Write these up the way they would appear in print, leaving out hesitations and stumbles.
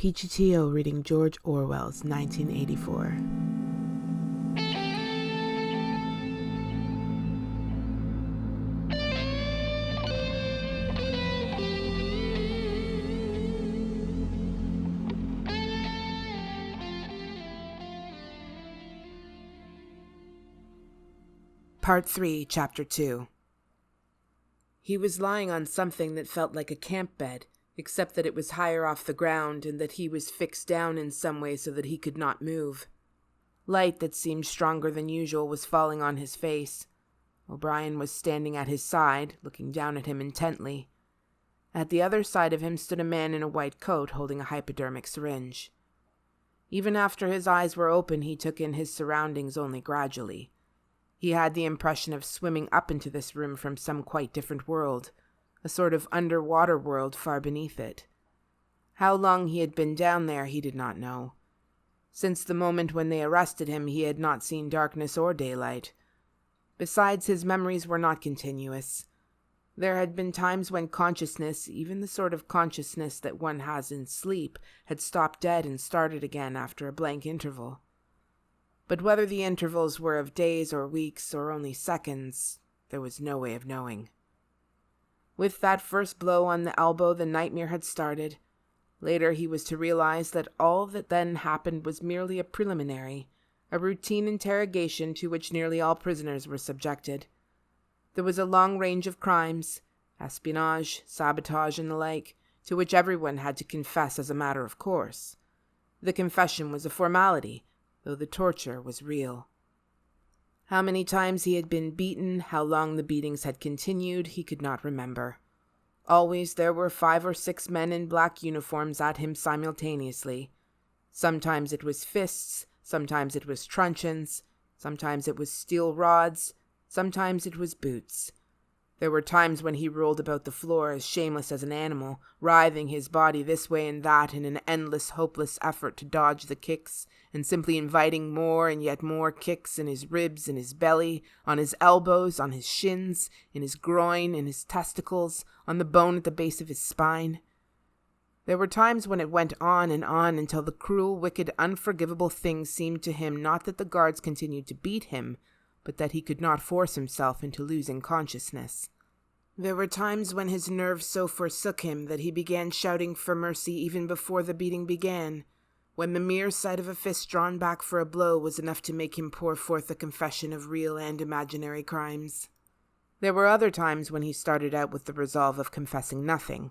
Peachy reading George Orwell's 1984. Part 3, Chapter 2. He was lying on something that felt like a camp bed, except that it was higher off the ground and that he was fixed down in some way so that he could not move. Light that seemed stronger than usual was falling on his face. O'Brien was standing at his side, looking down at him intently. At the other side of him stood a man in a white coat holding a hypodermic syringe. Even after his eyes were open, he took in his surroundings only gradually. He had the impression of swimming up into this room from some quite different world, a sort of underwater world far beneath it. How long he had been down there he did not know. Since the moment when they arrested him, he had not seen darkness or daylight. Besides, his memories were not continuous. There had been times when consciousness, even the sort of consciousness that one has in sleep, had stopped dead and started again after a blank interval. But whether the intervals were of days or weeks or only seconds, there was no way of knowing. With that first blow on the elbow, the nightmare had started. Later, he was to realize that all that then happened was merely a preliminary, a routine interrogation to which nearly all prisoners were subjected. There was a long range of crimes, espionage, sabotage, and the like, to which everyone had to confess as a matter of course. The confession was a formality, though the torture was real. How many times he had been beaten, how long the beatings had continued, he could not remember. Always there were 5 or 6 men in black uniforms at him simultaneously. Sometimes it was fists, sometimes it was truncheons, sometimes it was steel rods, sometimes it was boots. There were times when he rolled about the floor as shameless as an animal, writhing his body this way and that in an endless, hopeless effort to dodge the kicks, and simply inviting more and yet more kicks in his ribs, in his belly, on his elbows, on his shins, in his groin, in his testicles, on the bone at the base of his spine. There were times when it went on until the cruel, wicked, unforgivable thing seemed to him not that the guards continued to beat him, but that he could not force himself into losing consciousness. There were times when his nerves so forsook him that he began shouting for mercy even before the beating began, when the mere sight of a fist drawn back for a blow was enough to make him pour forth a confession of real and imaginary crimes. There were other times when he started out with the resolve of confessing nothing,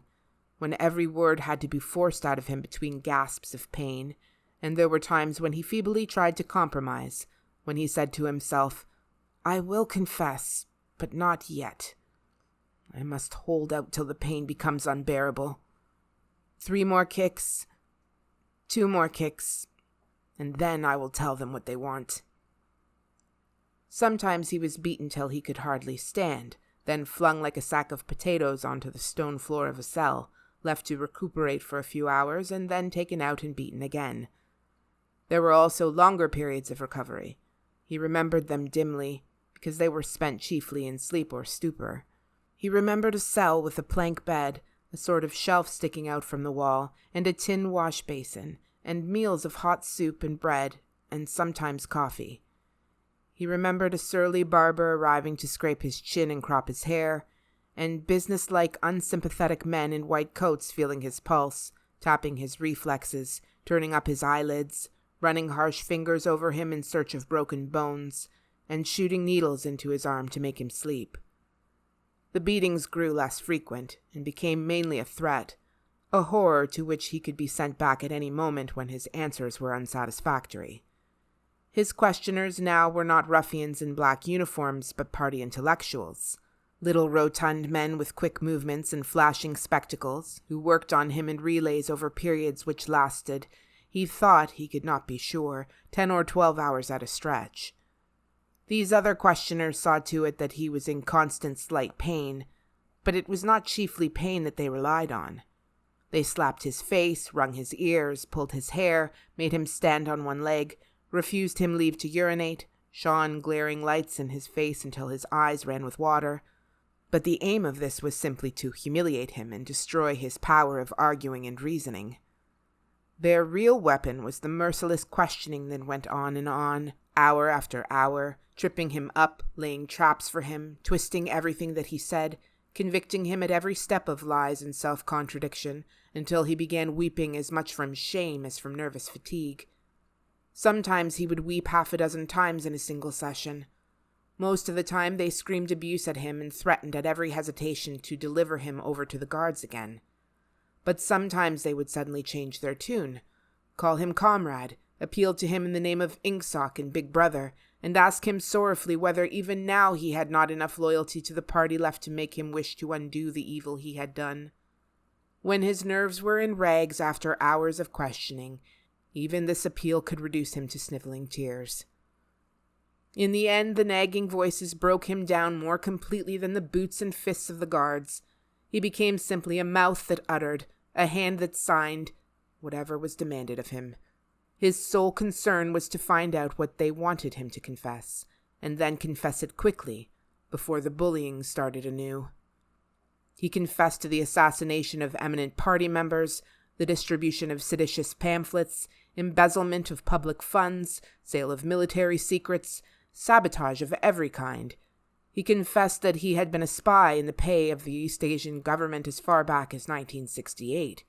when every word had to be forced out of him between gasps of pain, and there were times when he feebly tried to compromise, when he said to himself, "I will confess, but not yet. I must hold out till the pain becomes unbearable. 3 more kicks, 2 more kicks, and then I will tell them what they want." Sometimes he was beaten till he could hardly stand, then flung like a sack of potatoes onto the stone floor of a cell, left to recuperate for a few hours, and then taken out and beaten again. There were also longer periods of recovery. He remembered them dimly, because they were spent chiefly in sleep or stupor. He remembered a cell with a plank bed, a sort of shelf sticking out from the wall, and a tin wash basin, and meals of hot soup and bread, and sometimes coffee. He remembered a surly barber arriving to scrape his chin and crop his hair, and businesslike, unsympathetic men in white coats feeling his pulse, tapping his reflexes, turning up his eyelids, running harsh fingers over him in search of broken bones, and shooting needles into his arm to make him sleep. The beatings grew less frequent, and became mainly a threat, a horror to which he could be sent back at any moment when his answers were unsatisfactory. His questioners now were not ruffians in black uniforms, but party intellectuals, little rotund men with quick movements and flashing spectacles, who worked on him in relays over periods which lasted, he thought, he could not be sure, 10 or 12 hours at a stretch. These other questioners saw to it that he was in constant slight pain, but it was not chiefly pain that they relied on. They slapped his face, wrung his ears, pulled his hair, made him stand on one leg, refused him leave to urinate, shone glaring lights in his face until his eyes ran with water. But the aim of this was simply to humiliate him and destroy his power of arguing and reasoning. Their real weapon was the merciless questioning that went on, hour after hour, tripping him up, laying traps for him, twisting everything that he said, convicting him at every step of lies and self-contradiction, until he began weeping as much from shame as from nervous fatigue. Sometimes he would weep half a dozen times in a single session. Most of the time they screamed abuse at him and threatened at every hesitation to deliver him over to the guards again. But sometimes they would suddenly change their tune, call him comrade, appeal to him in the name of Inksock and Big Brother, and ask him sorrowfully whether even now he had not enough loyalty to the party left to make him wish to undo the evil he had done. When his nerves were in rags after hours of questioning, even this appeal could reduce him to sniveling tears. In the end, the nagging voices broke him down more completely than the boots and fists of the guards. He became simply a mouth that uttered, a hand that signed, whatever was demanded of him. His sole concern was to find out what they wanted him to confess, and then confess it quickly, before the bullying started anew. He confessed to the assassination of eminent party members, the distribution of seditious pamphlets, embezzlement of public funds, sale of military secrets, sabotage of every kind. He confessed that he had been a spy in the pay of the East Asian government as far back as 1968.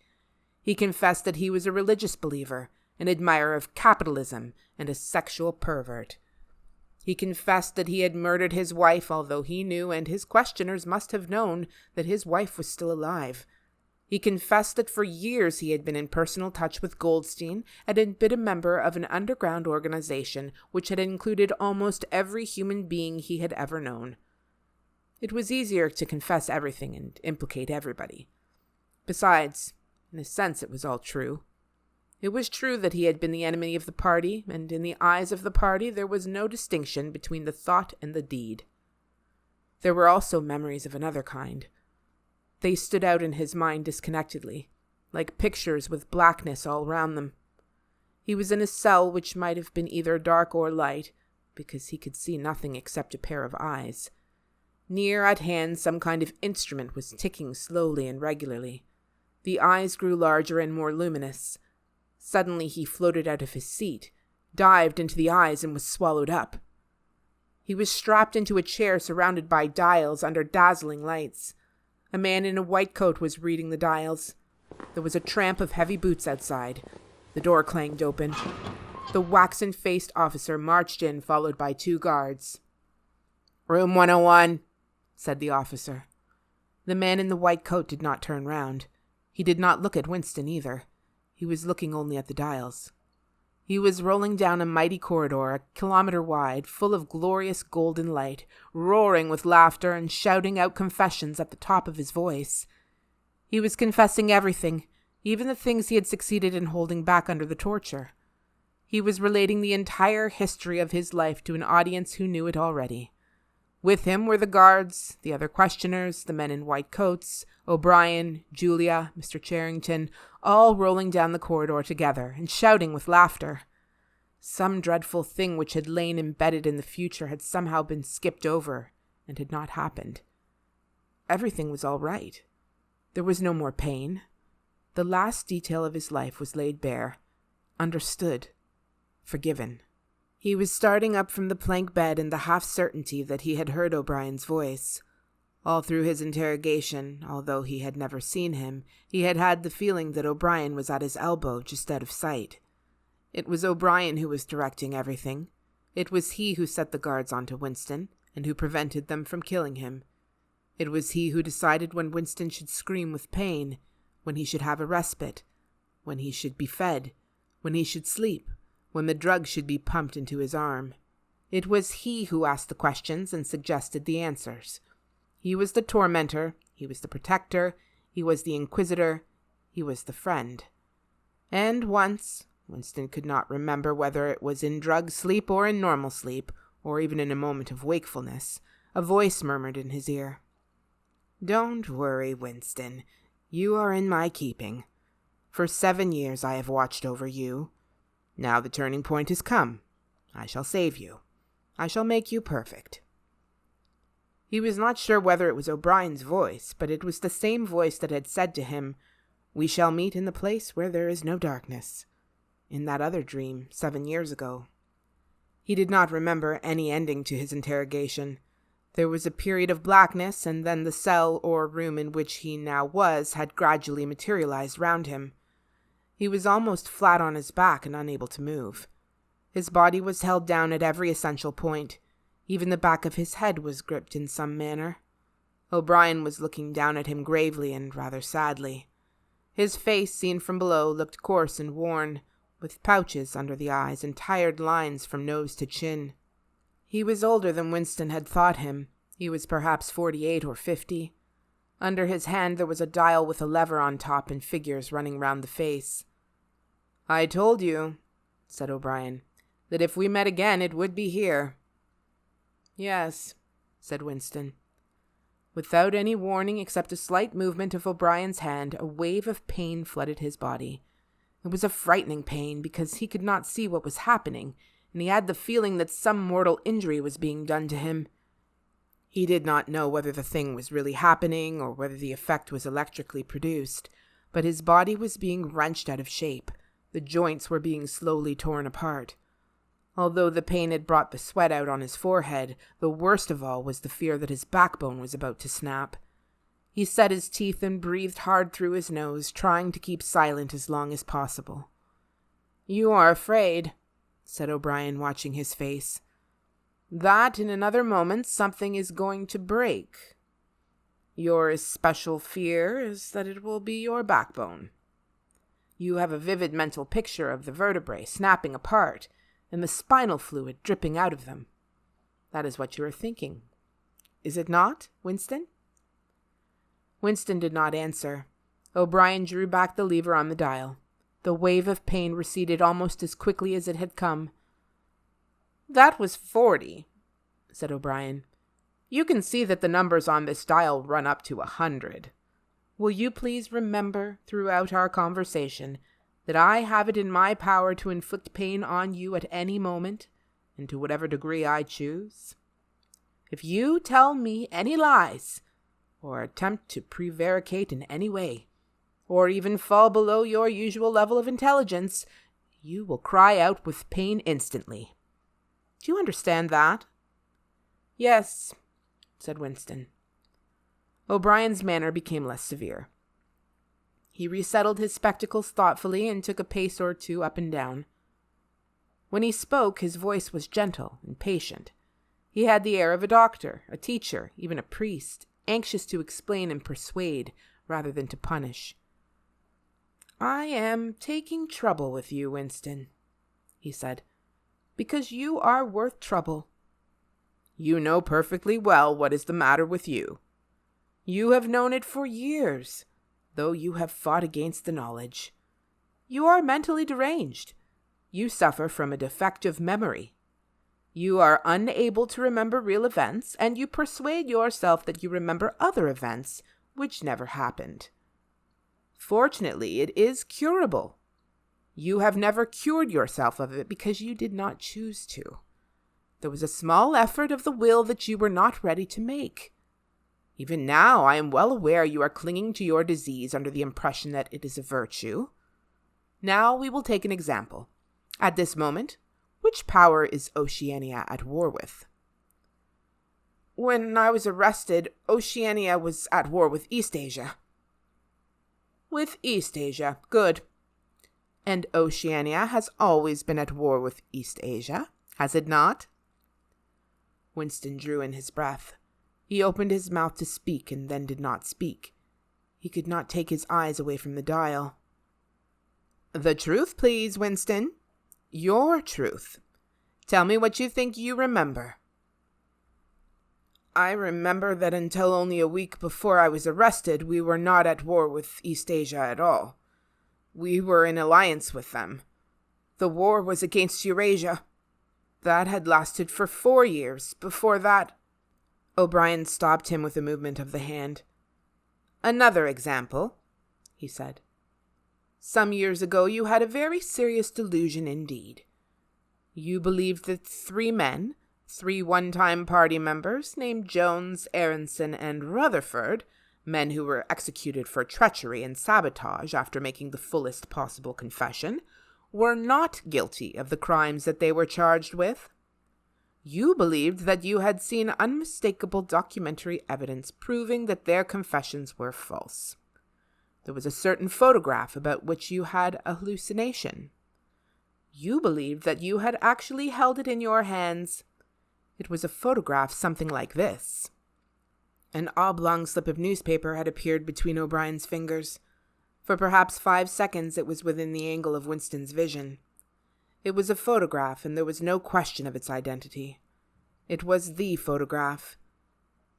He confessed that he was a religious believer, an admirer of capitalism, and a sexual pervert. He confessed that he had murdered his wife, although he knew, and his questioners must have known, that his wife was still alive. He confessed that for years he had been in personal touch with Goldstein and had been a member of an underground organization which had included almost every human being he had ever known. It was easier to confess everything and implicate everybody. Besides, in a sense it was all true. It was true that he had been the enemy of the party, and in the eyes of the party there was no distinction between the thought and the deed. There were also memories of another kind. They stood out in his mind disconnectedly, like pictures with blackness all round them. He was in a cell which might have been either dark or light, because he could see nothing except a pair of eyes. Near at hand some kind of instrument was ticking slowly and regularly. The eyes grew larger and more luminous. Suddenly he floated out of his seat, dived into the eyes, and was swallowed up. He was strapped into a chair surrounded by dials under dazzling lights. A man in a white coat was reading the dials. There was a tramp of heavy boots outside. The door clanged open. The waxen-faced officer marched in, followed by 2 guards. "Room 101, said the officer. The man in the white coat did not turn round. He did not look at Winston either. He was looking only at the dials. He was rolling down a mighty corridor, a kilometer wide, full of glorious golden light, roaring with laughter and shouting out confessions at the top of his voice. He was confessing everything, even the things he had succeeded in holding back under the torture. He was relating the entire history of his life to an audience who knew it already. With him were the guards, the other questioners, the men in white coats, O'Brien, Julia, Mr. Charrington, all rolling down the corridor together and shouting with laughter. Some dreadful thing which had lain embedded in the future had somehow been skipped over and had not happened. Everything was all right. There was no more pain. The last detail of his life was laid bare, understood, forgiven. He was starting up from the plank bed in the half-certainty that he had heard O'Brien's voice. All through his interrogation, although he had never seen him, he had had the feeling that O'Brien was at his elbow, just out of sight. It was O'Brien who was directing everything. It was he who set the guards onto Winston, and who prevented them from killing him. It was he who decided when Winston should scream with pain, when he should have a respite, when he should be fed, when he should sleep, when the drug should be pumped into his arm. It was he who asked the questions and suggested the answers. He was the tormentor, he was the protector, he was the inquisitor, he was the friend. And once, Winston could not remember whether it was in drug sleep or in normal sleep, or even in a moment of wakefulness, a voice murmured in his ear, "Don't worry, Winston. You are in my keeping. For 7 years I have watched over you. Now the turning point has come. I shall save you. I shall make you perfect." He was not sure whether it was O'Brien's voice, but it was the same voice that had said to him, We shall meet in the place where there is no darkness. In that other dream, 7 years ago. He did not remember any ending to his interrogation. There was a period of blackness, and then the cell or room in which he now was had gradually materialized round him. He was almost flat on his back and unable to move. His body was held down at every essential point. Even the back of his head was gripped in some manner. O'Brien was looking down at him gravely and rather sadly. His face, seen from below, looked coarse and worn, with pouches under the eyes and tired lines from nose to chin. He was older than Winston had thought him. He was perhaps 48 or 50. Under his hand there was a dial with a lever on top and figures running round the face. "I told you," said O'Brien, "that if we met again it would be here." "Yes," said Winston. Without any warning except a slight movement of O'Brien's hand, a wave of pain flooded his body. It was a frightening pain because he could not see what was happening, and he had the feeling that some mortal injury was being done to him. He did not know whether the thing was really happening or whether the effect was electrically produced, but his body was being wrenched out of shape. The joints were being slowly torn apart. Although the pain had brought the sweat out on his forehead, the worst of all was the fear that his backbone was about to snap. He set his teeth and breathed hard through his nose, trying to keep silent as long as possible. "You are afraid," said O'Brien, watching his face, "that in another moment something is going to break. Your especial fear is that it will be your backbone. You have a vivid mental picture of the vertebrae snapping apart and the spinal fluid dripping out of them. That is what you are thinking. Is it not, Winston?" Winston did not answer. O'Brien drew back the lever on the dial. The wave of pain receded almost as quickly as it had come. "That was 40, said O'Brien. "You can see that the numbers on this dial run up to 100. Will you please remember throughout our conversation that I have it in my power to inflict pain on you at any moment, and to whatever degree I choose? If you tell me any lies, or attempt to prevaricate in any way, or even fall below your usual level of intelligence, you will cry out with pain instantly. Do you understand that?" "Yes," said Winston. O'Brien's manner became less severe. He resettled his spectacles thoughtfully and took a pace or two up and down. When he spoke, his voice was gentle and patient. He had the air of a doctor, a teacher, even a priest, anxious to explain and persuade rather than to punish. "I am taking trouble with you, Winston," he said, "because you are worth trouble. You know perfectly well what is the matter with you. You have known it for years, though you have fought against the knowledge. You are mentally deranged. You suffer from a defective memory. You are unable to remember real events, and you persuade yourself that you remember other events which never happened. Fortunately, it is curable. You have never cured yourself of it because you did not choose to. There was a small effort of the will that you were not ready to make. Even now, I am well aware you are clinging to your disease under the impression that it is a virtue. Now we will take an example. At this moment, which power is Oceania at war with?" "When I was arrested, Oceania was at war with Eastasia." "With Eastasia, good. And Oceania has always been at war with Eastasia, has it not?" Winston drew in his breath. He opened his mouth to speak and then did not speak. He could not take his eyes away from the dial. "The truth, please, Winston. Your truth. Tell me what you think you remember." "I remember that until only a week before I was arrested, we were not at war with Eastasia at all. We were in alliance with them. The war was against Eurasia. That had lasted for 4 years. Before that—" O'Brien stopped him with a movement of the hand. "Another example," he said. "Some years ago you had a very serious delusion indeed. You believed that 3 men, 3 one-time party members, named Jones, Aronson, and Rutherford, men who were executed for treachery and sabotage after making the fullest possible confession, were not guilty of the crimes that they were charged with. You believed that you had seen unmistakable documentary evidence proving that their confessions were false. There was a certain photograph about which you had a hallucination. You believed that you had actually held it in your hands. It was a photograph something like this. An oblong slip of newspaper had appeared between O'Brien's fingers. For perhaps 5 seconds it was within the angle of Winston's vision. It was a photograph, and there was no question of its identity. It was the photograph.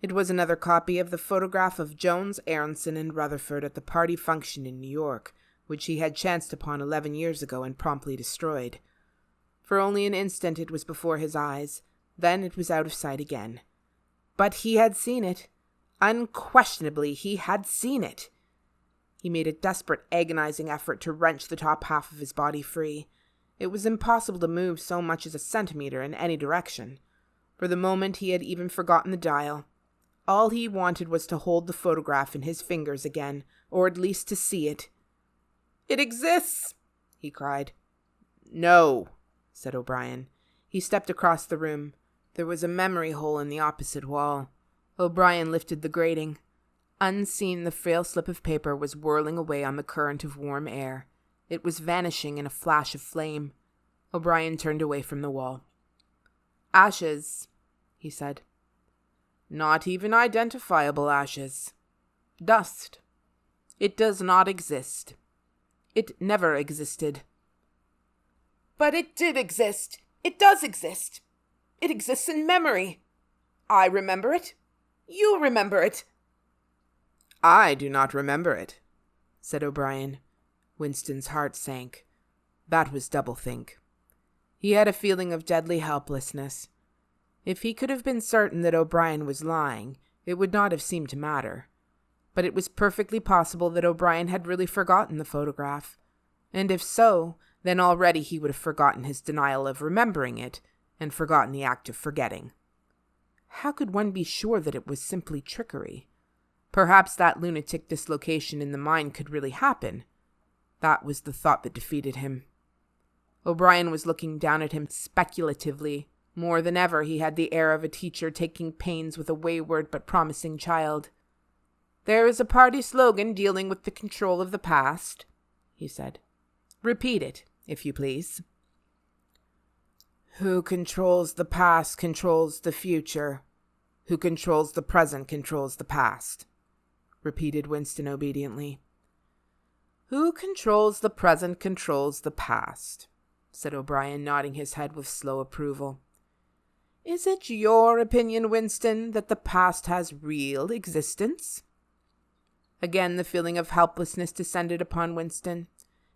It was another copy of the photograph of Jones, Aronson, and Rutherford at the party function in New York, which he had chanced upon 11 years ago and promptly destroyed. For only an instant it was before his eyes, then it was out of sight again. But he had seen it. Unquestionably, he had seen it. He made a desperate, agonizing effort to wrench the top half of his body free. It was impossible to move so much as a centimeter in any direction. For the moment he had even forgotten the dial. All he wanted was to hold the photograph in his fingers again, or at least to see it. "It exists!" he cried. "No," said O'Brien. He stepped across the room. There was a memory hole in the opposite wall. O'Brien lifted the grating. Unseen, the frail slip of paper was whirling away on the current of warm air. It was vanishing in a flash of flame. O'Brien turned away from the wall. "Ashes," he said. "Not even identifiable ashes. Dust. It does not exist. It never existed." "But it did exist. It does exist. It exists in memory. I remember it. You remember it." "I do not remember it," said O'Brien. Winston's heart sank. That was doublethink. He had a feeling of deadly helplessness. If he could have been certain that O'Brien was lying, it would not have seemed to matter. But it was perfectly possible that O'Brien had really forgotten the photograph. And if so, then already he would have forgotten his denial of remembering it, and forgotten the act of forgetting. How could one be sure that it was simply trickery? Perhaps that lunatic dislocation in the mind could really happen. That was the thought that defeated him. O'Brien was looking down at him speculatively. More than ever he had the air of a teacher taking pains with a wayward but promising child. "There is a party slogan dealing with the control of the past," he said. "Repeat it, if you please." "Who controls the past controls the future. Who controls the present controls the past," repeated Winston obediently. "Who controls the present controls the past," said O'Brien, nodding his head with slow approval. "Is it your opinion, Winston, that the past has real existence?" Again the feeling of helplessness descended upon Winston.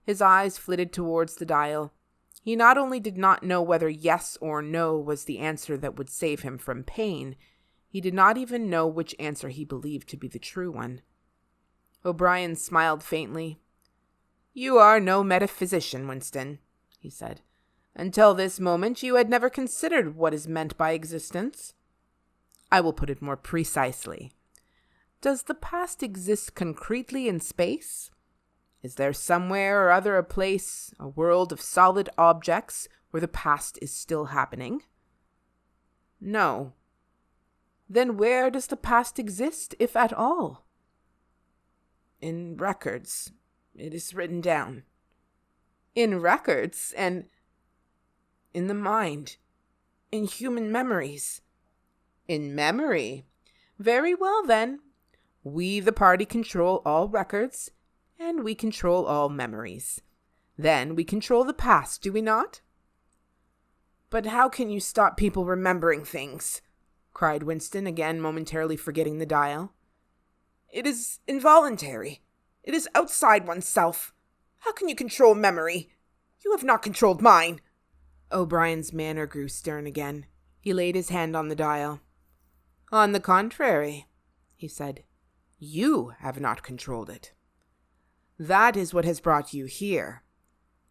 His eyes flitted towards the dial. He not only did not know whether yes or no was the answer that would save him from pain, he did not even know which answer he believed to be the true one. O'Brien smiled faintly. "You are no metaphysician, Winston," he said. "Until this moment you had never considered what is meant by existence. I will put it more precisely. Does the past exist concretely in space? Is there somewhere or other a place, a world of solid objects, where the past is still happening?" "No." "Then where does the past exist, if at all?" "In records. It is written down." "In records, and—" "In the mind. In human memories." "In memory. Very well, then. We, the party, control all records, and we control all memories. Then we control the past, do we not?" "But how can you stop people remembering things?" cried Winston, again momentarily forgetting the dial. "It is involuntary. It is outside oneself. How can you control memory? You have not controlled mine." O'Brien's manner grew stern again. He laid his hand on the dial. "On the contrary," he said, "you have not controlled it. That is what has brought you here.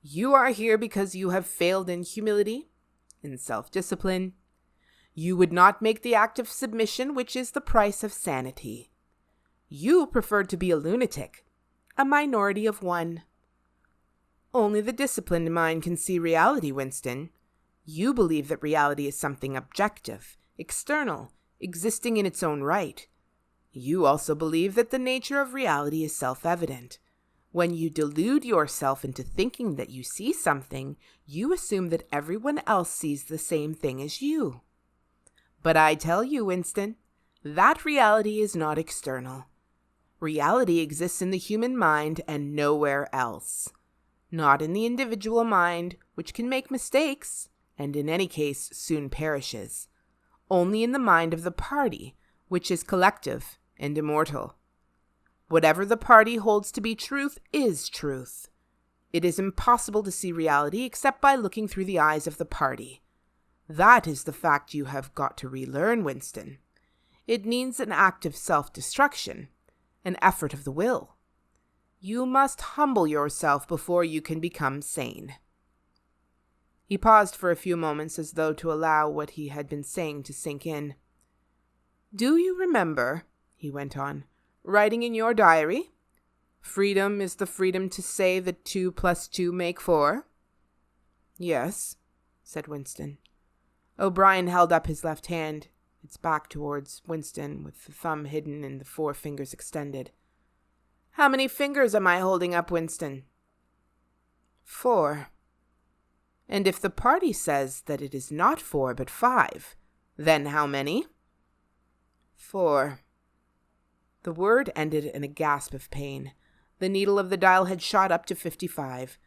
You are here because you have failed in humility, in self-discipline. You would not make the act of submission which is the price of sanity. You preferred to be a lunatic, a minority of one. Only the disciplined mind can see reality, Winston. You believe that reality is something objective, external, existing in its own right. You also believe that the nature of reality is self-evident. When you delude yourself into thinking that you see something, you assume that everyone else sees the same thing as you. But I tell you, Winston, that reality is not external. Reality exists in the human mind and nowhere else. Not in the individual mind, which can make mistakes, and in any case soon perishes. Only in the mind of the party, which is collective and immortal. Whatever the party holds to be truth is truth. It is impossible to see reality except by looking through the eyes of the party. That is the fact you have got to relearn, Winston. It needs an act of self-destruction, an effort of the will. You must humble yourself before you can become sane. He paused for a few moments as though to allow what he had been saying to sink in. Do you remember, he went on, writing in your diary, freedom is the freedom to say that 2 + 2 make 4? Yes, said Winston. O'Brien held up his left hand, its back towards Winston, with the thumb hidden and the 4 fingers extended. How many fingers am I holding up, Winston? 4. And if the party says that it is not 4 but 5, then how many? 4. The word ended in a gasp of pain. The needle of the dial had shot up to 55.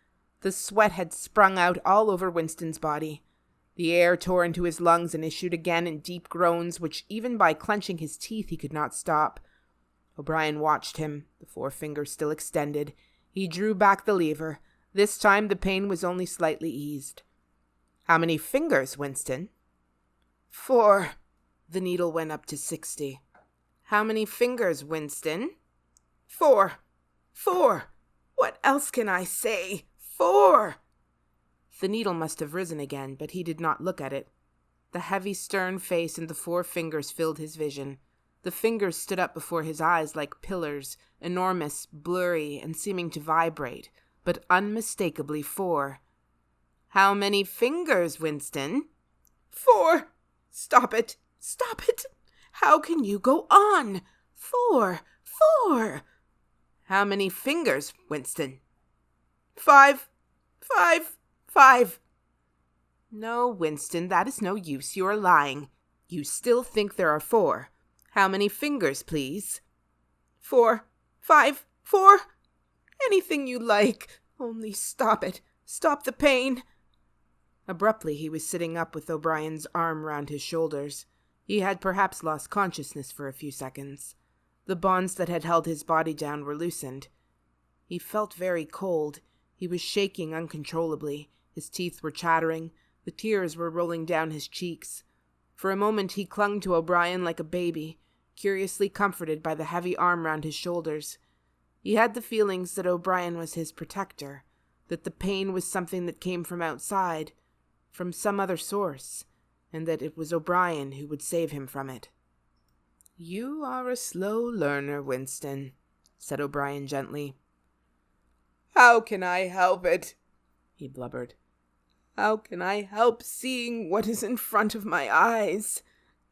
The sweat had sprung out all over Winston's body. The air tore into his lungs and issued again in deep groans, which even by clenching his teeth he could not stop. O'Brien watched him, the 4 fingers still extended. He drew back the lever. This time the pain was only slightly eased. How many fingers, Winston? 4. The needle went up to 60. How many fingers, Winston? 4. 4. What else can I say? 4. The needle must have risen again, but he did not look at it. The heavy, stern face and the 4 fingers filled his vision. The fingers stood up before his eyes like pillars, enormous, blurry, and seeming to vibrate, but unmistakably 4. How many fingers, Winston? 4. Stop it! Stop it! How can you go on? 4. 4. How many fingers, Winston? 5. 5. 5. No, Winston, that is no use. You are lying. You still think there are 4. How many fingers, please? 4. 5. 4. Anything you like. Only stop it. Stop the pain. Abruptly, he was sitting up with O'Brien's arm round his shoulders. He had perhaps lost consciousness for a few seconds. The bonds that had held his body down were loosened. He felt very cold. He was shaking uncontrollably. His teeth were chattering. The tears were rolling down his cheeks. For a moment he clung to O'Brien like a baby, curiously comforted by the heavy arm round his shoulders. He had the feelings that O'Brien was his protector, that the pain was something that came from outside, from some other source, and that it was O'Brien who would save him from it. You are a slow learner, Winston, said O'Brien gently. How can I help it? He blubbered. How can I help seeing what is in front of my eyes?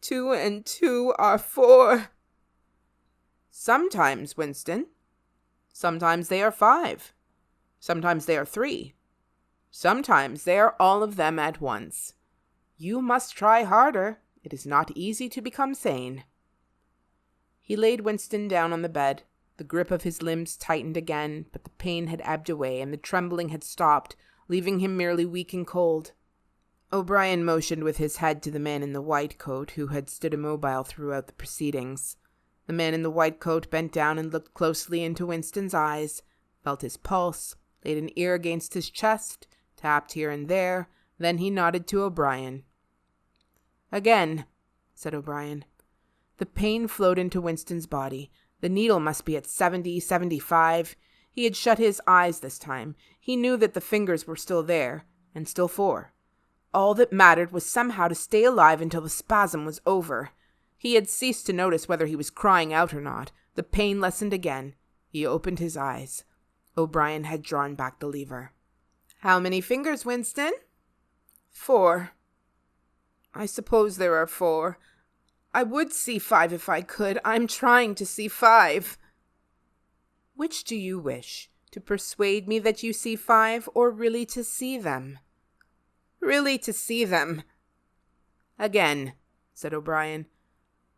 2 and 2 are 4. Sometimes, Winston. Sometimes they are 5. Sometimes they are 3. Sometimes they are all of them at once. You must try harder. It is not easy to become sane. He laid Winston down on the bed. The grip of his limbs tightened again, but the pain had ebbed away and the trembling had stopped, leaving him merely weak and cold. O'Brien motioned with his head to the man in the white coat, who had stood immobile throughout the proceedings. The man in the white coat bent down and looked closely into Winston's eyes, felt his pulse, laid an ear against his chest, tapped here and there, then he nodded to O'Brien. Again, said O'Brien. The pain flowed into Winston's body. The needle must be at 70, 75. He had shut his eyes this time. He knew that the fingers were still there, and still 4. All that mattered was somehow to stay alive until the spasm was over. He had ceased to notice whether he was crying out or not. The pain lessened again. He opened his eyes. O'Brien had drawn back the lever. "How many fingers, Winston?" "4. I suppose there are 4. I would see 5 if I could. I'm trying to see 5. "Which do you wish? To persuade me that you see 5, or really to see them?" "Really to see them." "Again," said O'Brien.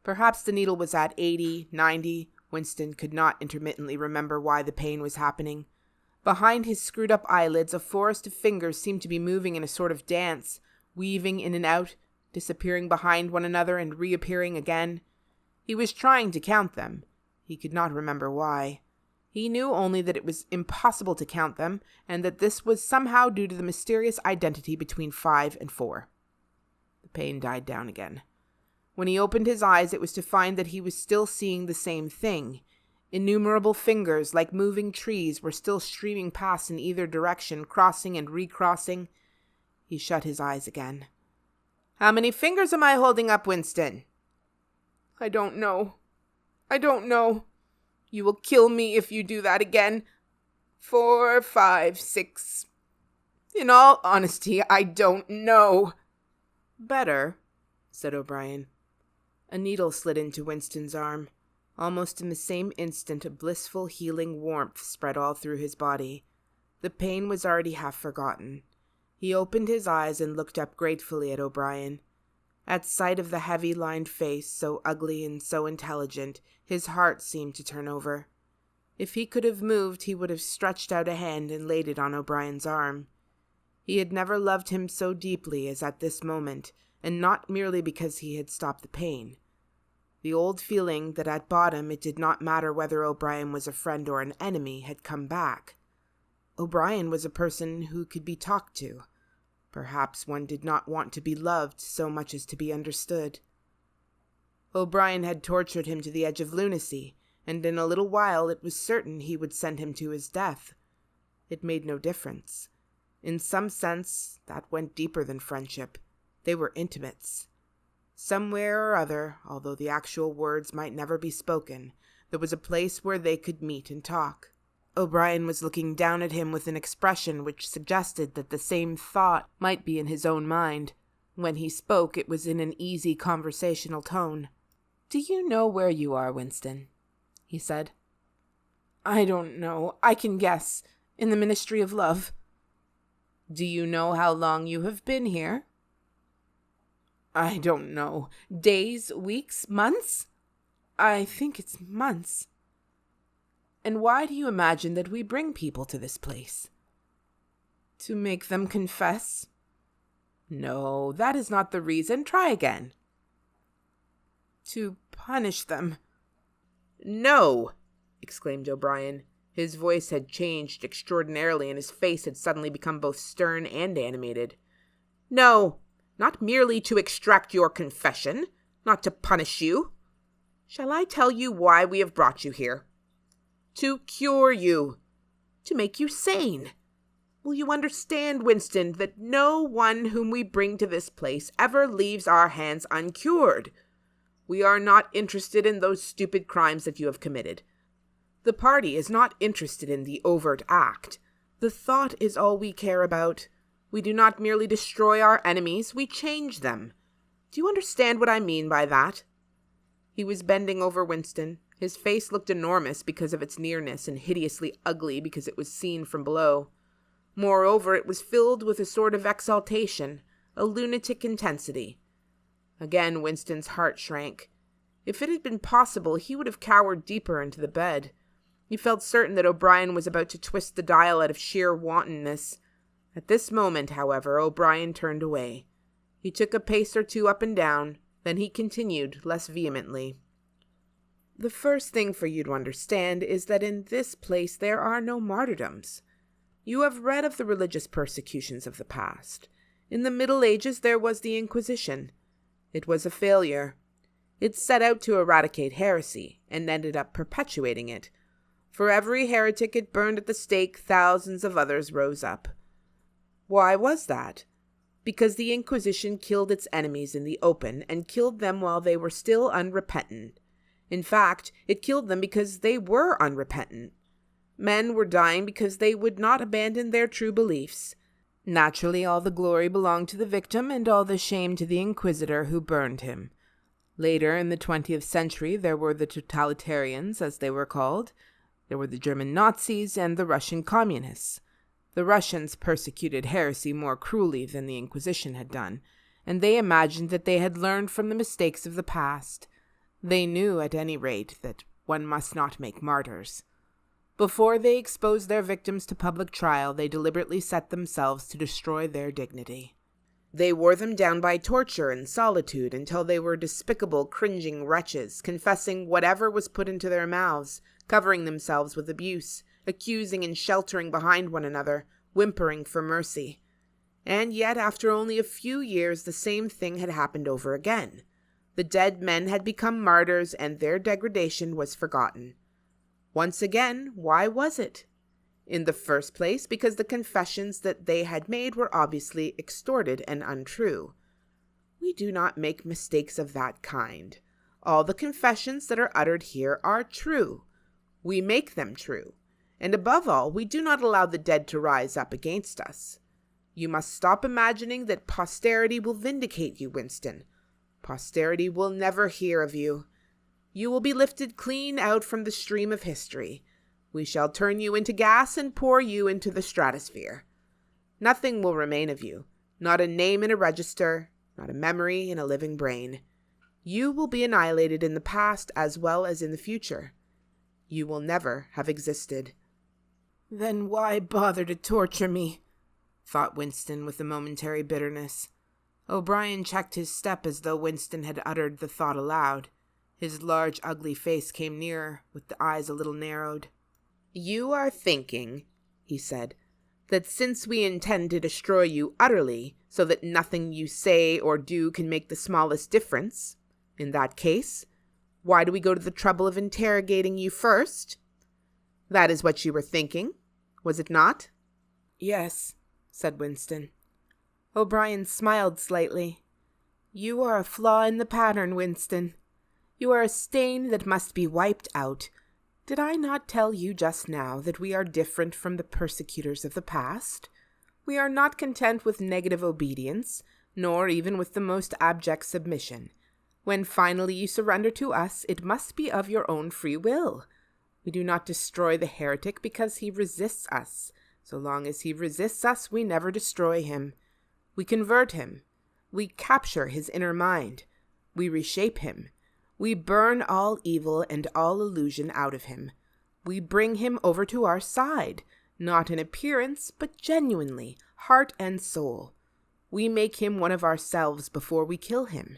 Perhaps the needle was at 80, 90. Winston could not intermittently remember why the pain was happening. Behind his screwed-up eyelids, a forest of fingers seemed to be moving in a sort of dance, weaving in and out, disappearing behind one another and reappearing again. He was trying to count them. He could not remember why. He knew only that it was impossible to count them, and that this was somehow due to the mysterious identity between 5 and 4. The pain died down again. When he opened his eyes, it was to find that he was still seeing the same thing. Innumerable fingers, like moving trees, were still streaming past in either direction, crossing and recrossing. He shut his eyes again. "How many fingers am I holding up, Winston?" "I don't know. I don't know. You will kill me if you do that again. 4, 5, 6. In all honesty, I don't know." "Better," said O'Brien. A needle slid into Winston's arm. Almost in the same instant, a blissful, healing warmth spread all through his body. The pain was already half forgotten. He opened his eyes and looked up gratefully at O'Brien. At sight of the heavy-lined face, so ugly and so intelligent, his heart seemed to turn over. If he could have moved, he would have stretched out a hand and laid it on O'Brien's arm. He had never loved him so deeply as at this moment, and not merely because he had stopped the pain. The old feeling that at bottom it did not matter whether O'Brien was a friend or an enemy had come back. O'Brien was a person who could be talked to. Perhaps one did not want to be loved so much as to be understood. O'Brien had tortured him to the edge of lunacy, and in a little while it was certain he would send him to his death. It made no difference. In some sense, that went deeper than friendship. They were intimates. Somewhere or other, although the actual words might never be spoken, there was a place where they could meet and talk. O'Brien was looking down at him with an expression which suggested that the same thought might be in his own mind. When he spoke, it was in an easy conversational tone. "Do you know where you are, Winston?" he said. "I don't know. I can guess. In the Ministry of Love." "Do you know how long you have been here?" "I don't know. Days, weeks, months?" "I think it's months." "And why do you imagine that we bring people to this place?" "To make them confess." "No, that is not the reason. Try again." "To punish them." "No!" exclaimed O'Brien. His voice had changed extraordinarily, and his face had suddenly become both stern and animated. "No, not merely to extract your confession, not to punish you. Shall I tell you why we have brought you here? To cure you, to make you sane. Will you understand, Winston, that no one whom we bring to this place ever leaves our hands uncured? We are not interested in those stupid crimes that you have committed. The party is not interested in the overt act. The thought is all we care about. We do not merely destroy our enemies, we change them. Do you understand what I mean by that?" He was bending over Winston. His face looked enormous because of its nearness and hideously ugly because it was seen from below. Moreover, it was filled with a sort of exaltation, a lunatic intensity. Again Winston's heart shrank. If it had been possible, he would have cowered deeper into the bed. He felt certain that O'Brien was about to twist the dial out of sheer wantonness. At this moment, however, O'Brien turned away. He took a pace or two up and down, then he continued less vehemently. "The first thing for you to understand is that in this place there are no martyrdoms. You have read of the religious persecutions of the past. In the Middle Ages there was the Inquisition. It was a failure. It set out to eradicate heresy, and ended up perpetuating it. For every heretic it burned at the stake, thousands of others rose up. Why was that? Because the Inquisition killed its enemies in the open, and killed them while they were still unrepentant. In fact, it killed them because they were unrepentant. Men were dying because they would not abandon their true beliefs. Naturally, all the glory belonged to the victim and all the shame to the inquisitor who burned him. Later, in the 20th century, there were the totalitarians, as they were called. There were the German Nazis and the Russian communists. The Russians persecuted heresy more cruelly than the Inquisition had done, and they imagined that they had learned from the mistakes of the past. They knew, at any rate, that one must not make martyrs. Before they exposed their victims to public trial, they deliberately set themselves to destroy their dignity. They wore them down by torture and solitude until they were despicable, cringing wretches, confessing whatever was put into their mouths, covering themselves with abuse, accusing and sheltering behind one another, whimpering for mercy. And yet, after only a few years, the same thing had happened over again. The dead men had become martyrs, and their degradation was forgotten. Once again, why was it? In the first place, because the confessions that they had made were obviously extorted and untrue. We do not make mistakes of that kind. All the confessions that are uttered here are true. We make them true. And above all, we do not allow the dead to rise up against us. You must stop imagining that posterity will vindicate you, Winston. Posterity will never hear of you. You will be lifted clean out from the stream of history. We shall turn you into gas and pour you into the stratosphere. Nothing will remain of you, not a name in a register, not a memory in a living brain. You will be annihilated in the past as well as in the future. You will never have existed. Then why bother to torture me? Thought Winston with a momentary bitterness. O'Brien checked his step as though Winston had uttered the thought aloud. His large, ugly face came nearer, with the eyes a little narrowed. You are thinking, he said, that since we intend to destroy you utterly, so that nothing you say or do can make the smallest difference, in that case, why do we go to the trouble of interrogating you first? That is what you were thinking, was it not? Yes, said Winston. O'Brien smiled slightly. You are a flaw in the pattern, Winston. You are a stain that must be wiped out. Did I not tell you just now that we are different from the persecutors of the past? We are not content with negative obedience, nor even with the most abject submission. When finally you surrender to us, it must be of your own free will. We do not destroy the heretic because he resists us. So long as he resists us, we never destroy him. We convert him. We capture his inner mind. We reshape him. We burn all evil and all illusion out of him. We bring him over to our side, not in appearance, but genuinely, heart and soul. We make him one of ourselves before we kill him.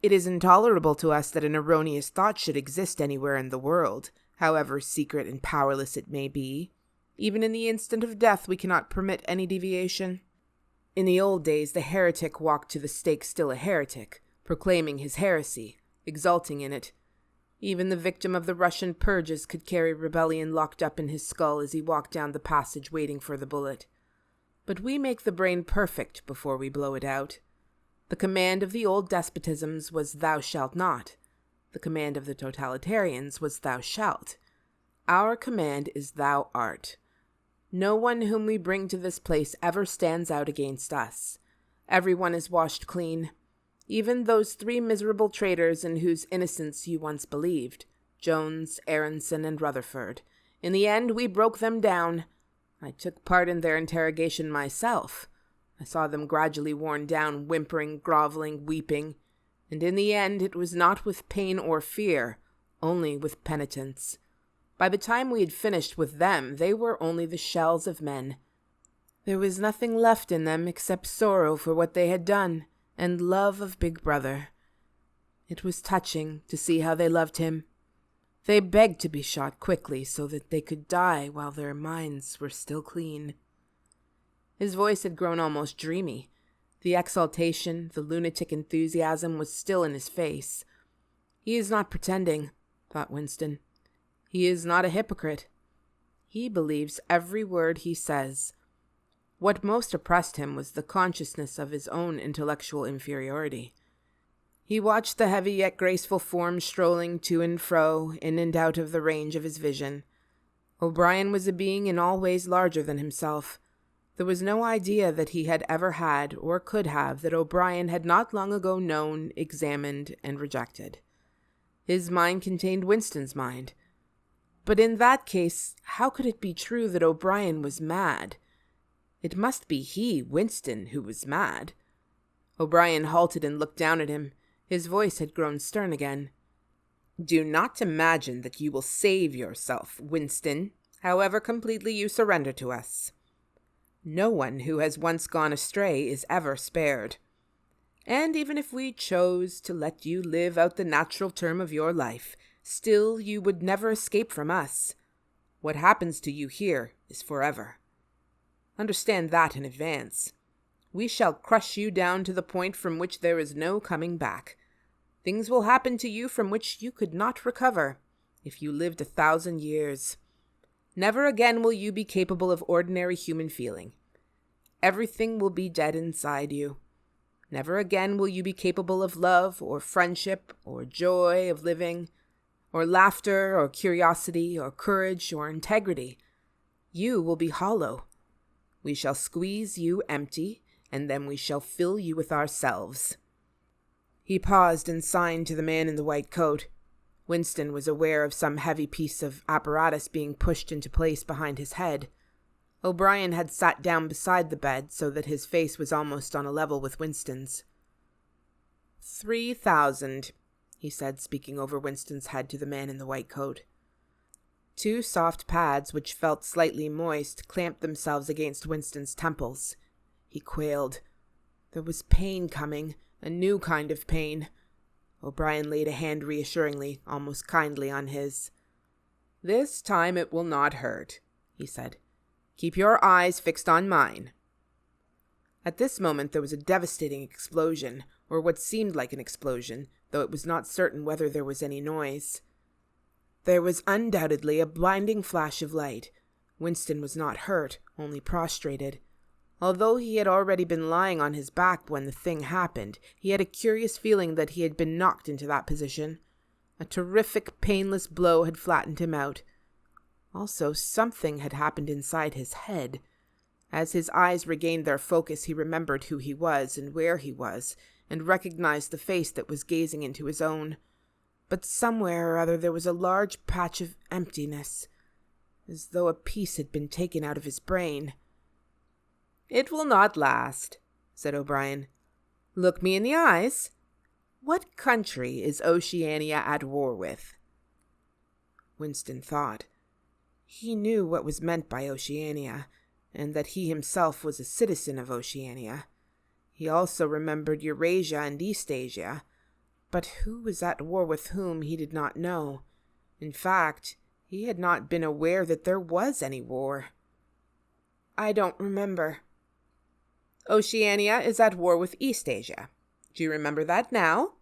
It is intolerable to us that an erroneous thought should exist anywhere in the world, however secret and powerless it may be. Even in the instant of death we cannot permit any deviation. In the old days the heretic walked to the stake still a heretic, proclaiming his heresy, exulting in it. Even the victim of the Russian purges could carry rebellion locked up in his skull as he walked down the passage waiting for the bullet. But we make the brain perfect before we blow it out. The command of the old despotisms was thou shalt not. The command of the totalitarians was thou shalt. Our command is thou art. No one whom we bring to this place ever stands out against us. Everyone is washed clean. Even those 3 miserable traitors in whose innocence you once believed, Jones, Aronson, and Rutherford. In the end, we broke them down. I took part in their interrogation myself. I saw them gradually worn down, whimpering, groveling, weeping. And in the end, it was not with pain or fear, only with penitence. By the time we had finished with them, they were only the shells of men. There was nothing left in them except sorrow for what they had done, and love of Big Brother. It was touching to see how they loved him. They begged to be shot quickly so that they could die while their minds were still clean. His voice had grown almost dreamy. The exaltation, the lunatic enthusiasm was still in his face. He is not pretending, thought Winston. He is not a hypocrite. He believes every word he says. What most oppressed him was the consciousness of his own intellectual inferiority. He watched the heavy yet graceful form strolling to and fro, in and out of the range of his vision. O'Brien was a being in all ways larger than himself. There was no idea that he had ever had, or could have, that O'Brien had not long ago known, examined, and rejected. His mind contained Winston's mind. But in that case, how could it be true that O'Brien was mad? It must be he, Winston, who was mad. O'Brien halted and looked down at him. His voice had grown stern again. "Do not imagine that you will save yourself, Winston, however completely you surrender to us. No one who has once gone astray is ever spared. And even if we chose to let you live out the natural term of your life, still you would never escape from us. What happens to you here is forever. Understand that in advance. We shall crush you down to the point from which there is no coming back. Things will happen to you from which you could not recover, if you lived 1,000 years. Never again will you be capable of ordinary human feeling. Everything will be dead inside you. Never again will you be capable of love, or friendship, or joy of living, or laughter, or curiosity, or courage, or integrity. You will be hollow. We shall squeeze you empty, and then we shall fill you with ourselves." He paused and signed to the man in the white coat. Winston was aware of some heavy piece of apparatus being pushed into place behind his head. O'Brien had sat down beside the bed so that his face was almost on a level with Winston's. 3,000, he said, speaking over Winston's head to the man in the white coat. Two soft pads, which felt slightly moist, clamped themselves against Winston's temples. He quailed. There was pain coming, a new kind of pain. O'Brien laid a hand reassuringly, almost kindly, on his. "This time it will not hurt," he said. "Keep your eyes fixed on mine." At this moment there was a devastating explosion, or what seemed like an explosion, though it was not certain whether there was any noise. There was undoubtedly a blinding flash of light. Winston was not hurt, only prostrated. Although he had already been lying on his back when the thing happened, he had a curious feeling that he had been knocked into that position. A terrific, painless blow had flattened him out. Also, something had happened inside his head. As his eyes regained their focus, he remembered who he was and where he was, and recognized the face that was gazing into his own. But somewhere or other there was a large patch of emptiness, as though a piece had been taken out of his brain. "It will not last," said O'Brien. "Look me in the eyes. What country is Oceania at war with?" Winston thought. He knew what was meant by Oceania, and that he himself was a citizen of Oceania. He also remembered Eurasia and Eastasia, but who was at war with whom he did not know. In fact, he had not been aware that there was any war. "I don't remember." "Oceania is at war with Eastasia. Do you remember that now?"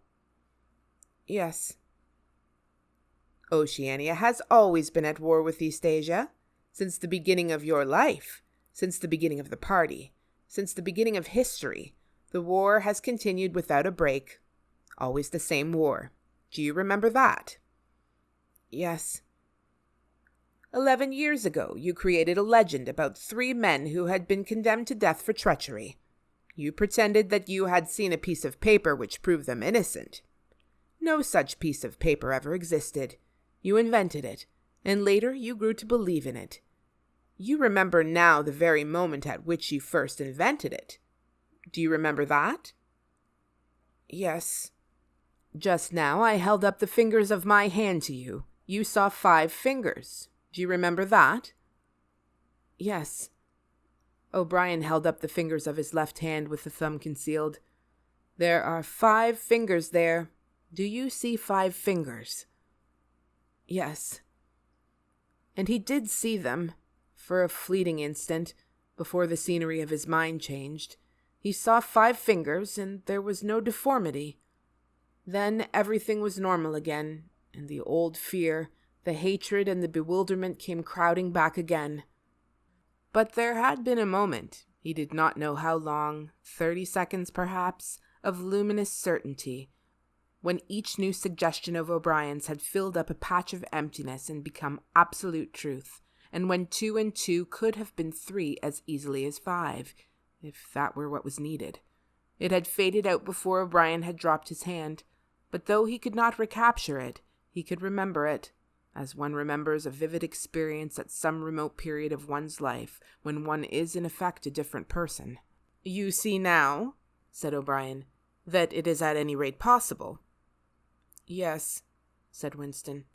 "Yes." "Oceania has always been at war with Eastasia, since the beginning of your life, since the beginning of the party, since the beginning of history. The war has continued without a break, always the same war. Do you remember that?" "Yes." 11 years ago, you created a legend about 3 men who had been condemned to death for treachery. You pretended that you had seen a piece of paper which proved them innocent. No such piece of paper ever existed. You invented it, and later you grew to believe in it. You remember now the very moment at which you first invented it. Do you remember that?" "Yes." "Just now I held up the fingers of my hand to you. You saw 5 fingers. Do you remember that?" "Yes." O'Brien held up the fingers of his left hand with the thumb concealed. "There are 5 fingers there. Do you see 5 fingers?" "Yes." And he did see them, for a fleeting instant, before the scenery of his mind changed. He saw 5 fingers, and there was no deformity. Then everything was normal again, and the old fear, the hatred, and the bewilderment came crowding back again. But there had been a moment, he did not know how long, 30 seconds perhaps, of luminous certainty, when each new suggestion of O'Brien's had filled up a patch of emptiness and become absolute truth, and when 2 and 2 could have been 3 as easily as 5, if that were what was needed. It had faded out before O'Brien had dropped his hand, but though he could not recapture it, he could remember it, as one remembers a vivid experience at some remote period of one's life when one is in effect a different person. "You see now," said O'Brien, "that it is at any rate possible." "Yes," said Winston.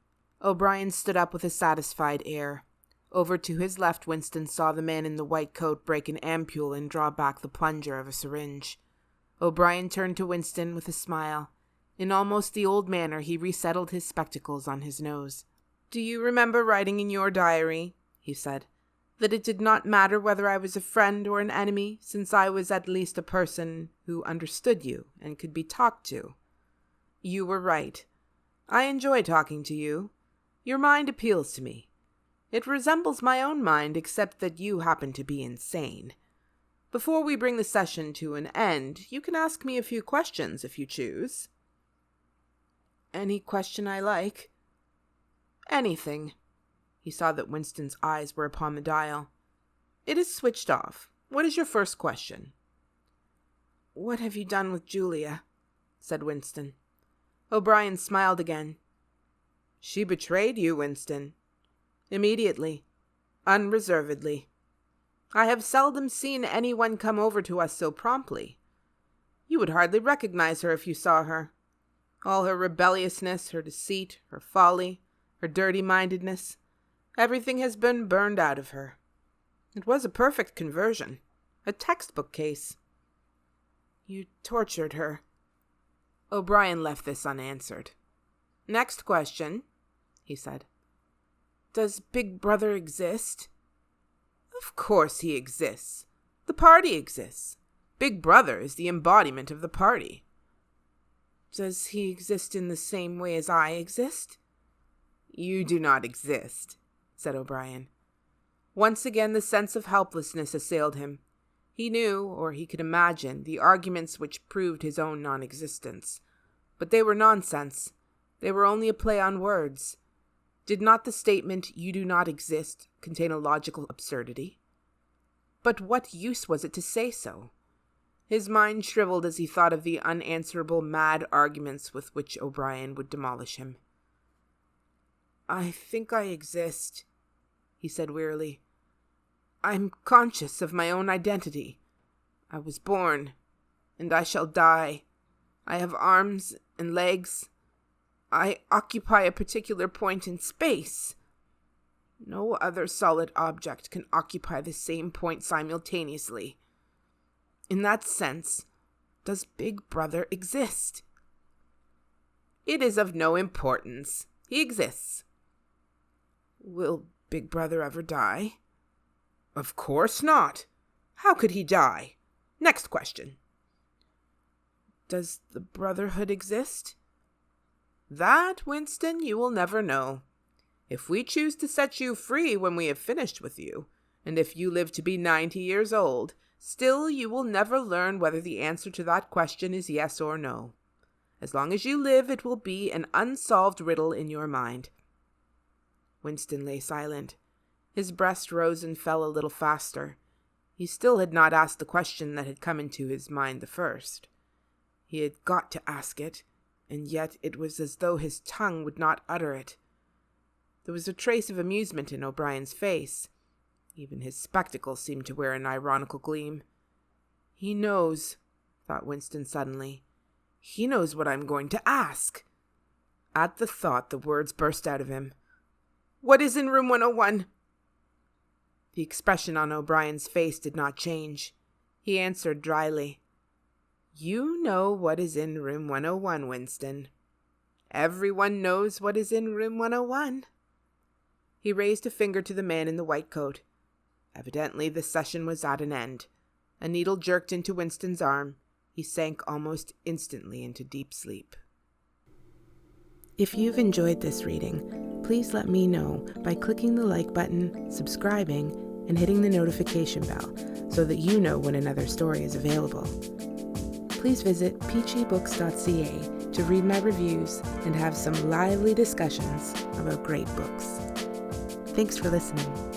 O'Brien stood up with a satisfied air. Over to his left, Winston saw the man in the white coat break an ampule and draw back the plunger of a syringe. O'Brien turned to Winston with a smile. In almost the old manner, he resettled his spectacles on his nose. "Do you remember writing in your diary," he said, "that it did not matter whether I was a friend or an enemy, since I was at least a person who understood you and could be talked to? You were right. I enjoy talking to you. Your mind appeals to me. It resembles my own mind, except that you happen to be insane. Before we bring the session to an end, you can ask me a few questions if you choose." "Any question I like." "Anything." He saw that Winston's eyes were upon the dial. "It is switched off. What is your first question?" "What have you done with Julia?" said Winston. O'Brien smiled again. "She betrayed you, Winston. Immediately. Unreservedly. I have seldom seen anyone come over to us so promptly. You would hardly recognize her if you saw her. All her rebelliousness, her deceit, her folly, her dirty-mindedness, everything has been burned out of her. It was a perfect conversion. A textbook case." "You tortured her." O'Brien left this unanswered. "Next question," he said. "Does Big Brother exist?" "Of course he exists. The party exists. Big Brother is the embodiment of the party." "Does he exist in the same way as I exist?" "You do not exist," said O'Brien. Once again the sense of helplessness assailed him. He knew, or he could imagine, the arguments which proved his own non-existence. But they were nonsense. They were only a play on words. Did not the statement, "You do not exist," contain a logical absurdity? But what use was it to say so? His mind shriveled as he thought of the unanswerable mad arguments with which O'Brien would demolish him. "I think I exist," he said wearily. "I'm conscious of my own identity. I was born, and I shall die. I have arms and legs. I occupy a particular point in space. No other solid object can occupy the same point simultaneously. In that sense, does Big Brother exist?" "It is of no importance. He exists." "Will Big Brother ever die?" "Of course not. How could he die? Next question." "Does the Brotherhood exist?" "That, Winston, you will never know. If we choose to set you free when we have finished with you, and if you live to be 90 years old, still you will never learn whether the answer to that question is yes or no. As long as you live, it will be an unsolved riddle in your mind." Winston lay silent. His breast rose and fell a little faster. He still had not asked the question that had come into his mind the first. He had got to ask it, and yet it was as though his tongue would not utter it. There was a trace of amusement in O'Brien's face. Even his spectacles seemed to wear an ironical gleam. "He knows," thought Winston suddenly. "He knows what I'm going to ask." At the thought, the words burst out of him. "What is in room 101? The expression on O'Brien's face did not change. He answered dryly, "You know what is in room 101, Winston. Everyone knows what is in room 101. He raised a finger to the man in the white coat. Evidently the session was at an end. A needle jerked into Winston's arm. He sank almost instantly into deep sleep. If you've enjoyed this reading, please let me know by clicking the like button, subscribing, and hitting the notification bell so that you know when another story is available. Please visit peachybooks.ca to read my reviews and have some lively discussions about great books. Thanks for listening.